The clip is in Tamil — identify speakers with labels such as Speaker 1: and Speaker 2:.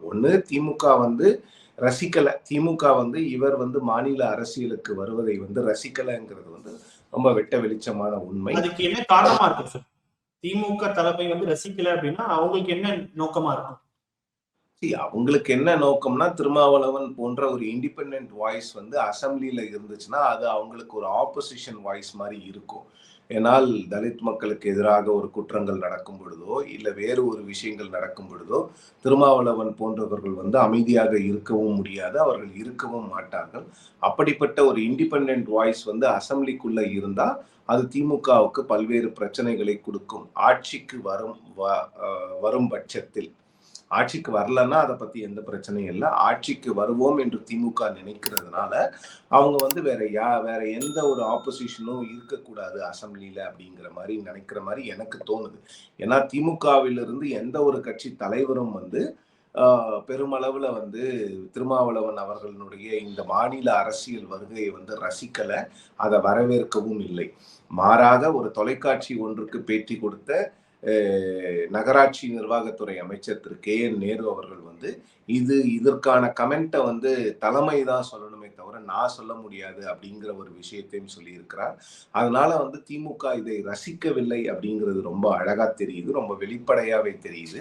Speaker 1: ஒண்ணு திமுக வந்து ரசிக்கல. திமுக வந்து இவர் வந்து மாநில அரசியலுக்கு வருவதை வந்து ரசிக்கலங்கிறது வந்து ரொம்ப வெட்ட வெளிச்சமான உண்மை.
Speaker 2: அதுக்கு என்ன காரணமா இருக்கும் சார்? திமுக தலைமை வந்து ரசிக்கல அப்படின்னா அவங்களுக்கு என்ன நோக்கமா இருக்கும்?
Speaker 1: அவங்களுக்கு என்ன நோக்கம்னா, திருமாவளவன் போன்ற ஒரு இண்டிபெண்டன்ட் வாய்ஸ் வந்து அசெம்பிளில இருந்துச்சுன்னா, அது அவங்களுக்கு ஒரு ஆப்போசிஷன் வாய்ஸ் மாரி இருக்கும். ஏனால் தலித் மக்களுக்கு எதிராக ஒரு குற்றங்கள் நடக்கும் பொழுதோ, இல்ல வேறு ஒரு விஷயங்கள் நடக்கும் பொழுதோ, திருமாவளவன் போன்றவர்கள் வந்து அமைதியாக இருக்கவும் முடியாது. அவர்கள் இருக்கவும் மாட்டார்கள். அப்படிப்பட்ட ஒரு இண்டிபெண்டன்ட் வாய்ஸ் வந்து அசெம்பிளிக்குள்ள இருந்தா, அது திமுகவுக்கு பல்வேறு பிரச்சனைகளை குடுக்கும். ஆட்சிக்கு வரும் பட்சத்தில். ஆட்சிக்கு வரலன்னா அதை பத்தி எந்த பிரச்சனையும் இல்லை. ஆட்சிக்கு வருவோம் என்று திமுக நினைக்கிறதுனால அவங்க வந்து வேற எந்த ஒரு ஆப்போசிஷனும் இருக்கக்கூடாது அசெம்பிளில அப்படிங்கிற மாதிரி நினைக்கிற மாதிரி எனக்கு தோணுது. ஏன்னா திமுகவிலிருந்து எந்த ஒரு கட்சி தலைவரும் வந்து பெருமளவுல வந்து திருமாவளவன் அவர்களுடைய இந்த மாநில அரசியல் வருகையை வந்து ரசிக்கல, அதை வரவேற்கவும் இல்லை. மாறாக ஒரு தொலைக்காட்சி ஒன்றுக்கு பேட்டி கொடுத்த நகராட்சி நிர்வாகத்துறை அமைச்சர் திரு கே.என். நேரு அவர்கள் வந்து இதற்கான கமெண்ட்டை வந்து தலைமை தான் சொல்லணுமே தவிர நான் சொல்ல முடியாது அப்படிங்கிற ஒரு விஷயத்தையும் சொல்லியிருக்கிறார். அதனால வந்து திமுக இதை ரசிக்கவில்லை அப்படிங்கிறது ரொம்ப அழகா தெரியுது, ரொம்ப வெளிப்படையாவே தெரியுது.